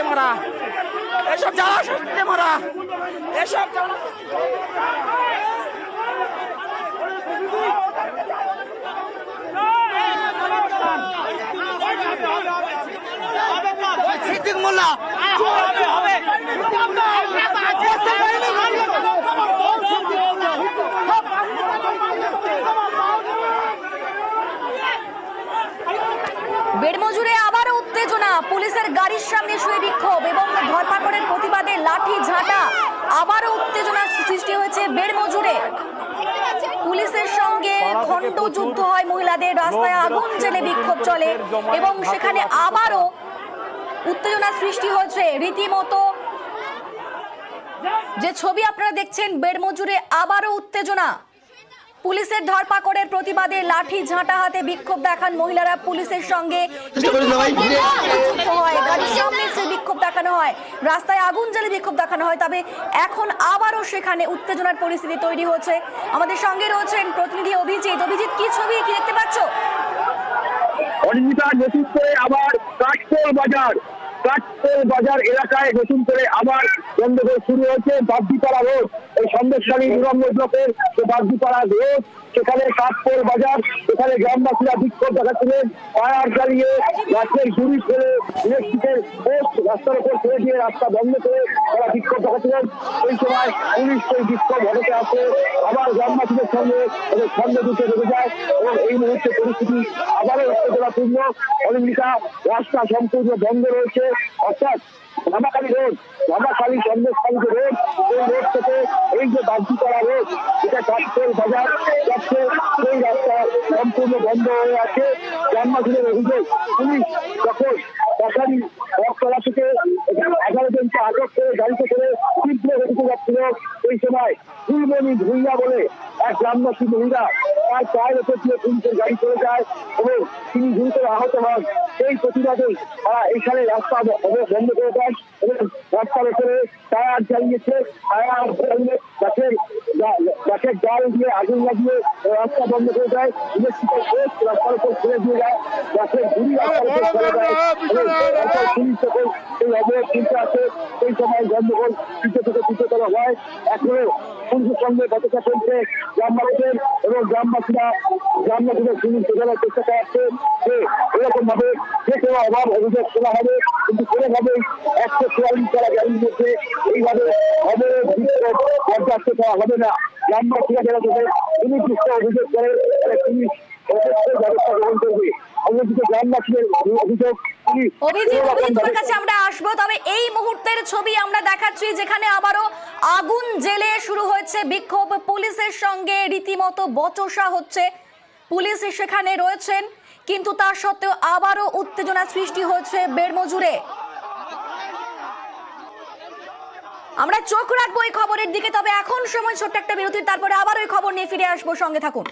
মারা, এসব জ্বালা ষষ্ঠীতে মারা, এসব সিদ্দিক মোল্লা বেড়মজুরে আবারও উত্তেজনা, পুলিশের গাড়ির সামনে শুয়ে বিক্ষোভ এবং ধরপাকড়ের প্রতিবাদে লাঠি ঝাঁটা। আবারও উত্তেজনার সৃষ্টি হয়েছে বেড়মজুরে। পুলিশের সঙ্গে খণ্ডযুদ্ধ হয় মহিলাদের, রাস্তায় আগুন জ্বেলে বিক্ষোভ চলে এবং সেখানে আবারও উত্তেজনার সৃষ্টি হয়েছে। রীতিমতো যে ছবি আপনারা দেখছেন, বেড়মজুরে আবারও উত্তেজনা। পুলিশের ধরপাকড়ের প্রতিবাদে লাঠি ঝাঁটা হাতে বিক্ষোভ দেখান মহিলারা। পুলিশের সঙ্গে গাড়ির সামনে সে বিক্ষোভ দেখানো হয়, রাস্তায় আগুন জ্বালিয়ে বিক্ষোভ দেখানো হয়। তবে এখন আবারও সেখানে উত্তেজনার পরিস্থিতি তৈরি হচ্ছে। আমাদের সঙ্গে রয়েছেন প্রতিনিধি অভিজিৎ। অভিজিৎ, কি ছবি কি দেখতে পাচ্ছ? অনিন্দিতা, নতুন করে আবার কাঠপোল বাজার এলাকায় নতুন করে আবার গন্ডগোল শুরু হয়েছে। বাগদিপাড়া রোড, এই সন্দেশখালী নিরম্ব ব্লকের বাগদিপাড়া রোড, সেখানে কাঠপোল বাজার, সেখানে গ্রামবাসীরা বিক্ষোভ দেখাচ্ছিলেন। ফায়ার জ্বালিয়ে, গাছের গুড়ি ফেলে, ইলেকট্রিকের পোস্ট রাস্তার উপর ফেলে দিয়ে রাস্তা বন্ধ করে তারা বিক্ষোভ দেখাচ্ছিলেন। সেই সময় পুলিশ সেই বিক্ষোভ ঘটাতে আসে, আবার গ্রামবাসীদের সঙ্গে খণ্ডযুদ্ধে লেগে যায় এবং এই মুহূর্তে পরিস্থিতি আবারও উত্তেজনাপূর্ণ। অনিন্দিতা, রাস্তা সম্পূর্ণ বন্ধ রয়েছে, অর্থাৎ ধামাখালী রোড, ধামাখালী সন্দেশখালী রোড, এই রোড থেকে এই যে বাগদিপাড়া রোড, এটা কাঠপোল বাজার যাচ্ছে, সেই রাস্তা সম্পূর্ণ বন্ধ হয়ে আছে। গ্রামবাসীদের অভিযোগ, পুলিশ যখন সরকারি বটতলা থেকে 11 জনকে আটক করে গাড়িতে করে তীব্র গতিতে যাচ্ছিল, সেই সময় ফুলমণি ভুইয়া বলে এক গ্রামবাসী মহিলা, তার পায়ের ওপর দিয়ে পুলিশের গাড়ি চলে যায় এবং তিনি গুরুতর আহত হন। সেই প্রতিবাদে তারা এখানে রাস্তা বন্ধ করে দেন এবং রাস্তার উপরে টায়ার জ্বালিয়েছে। টায়ার জ্বালিয়ে গাছের জাল দিয়ে আগুন লাগিয়ে রাস্তা বন্ধ করে দেয়। ইলেকট্রিকের পোস্ট রাস্তার উপর ফেলে দিয়ে যায়, গাছের গুড়ি রাস্তার উপর ফেলে দেয়। পুলিশ যখন এই অবরোধ তুলতে আসে, সেই সময় গন্ডগোল পিছু থেকে পিছুতর হয়। এখনো পুলিশের সঙ্গে বচসা চলছে গ্রামবাসীদের এবং গ্রামবাসীরা পুলিশ বোঝানোর চেষ্টা করছে যে এরকম ভাবে যে কোনো অভাব অভিযোগ শোনা হবে, কিন্তু কোনোভাবেই 144 করা গাড়ির মধ্যে এইভাবে অবরোধ বরদাস্ত করা হবে না। গ্রামবাসীরা যারা তাদের সুনির্দিষ্ট অভিযোগ করে পুলিশ ব্যবস্থা গ্রহণ করবে। অন্যদিকে গ্রামবাসীদের অভিযোগ অভিজিৎ, তোমার কাছে আমরা আসবো। তবে এই মুহূর্তের ছবি আমরা দেখাচ্ছি, যেখানে আবারও আগুন জেলে শুরু হয়েছে বিক্ষোভ। পুলিশের সঙ্গে রীতিমতো বচসা হচ্ছে, পুলিশ সেখানে রয়েছেন, কিন্তু তার সত্ত্বেও আবারও উত্তেজনা সৃষ্টি হচ্ছে বেড়মজুরে। আমরা চোখ রাখবো এই খবরের দিকে। তবে এখন সময় ছোট্ট একটা বিরতির, তারপরে আবার ওই খবর নিয়ে ফিরে আসবো, সঙ্গে থাকুন।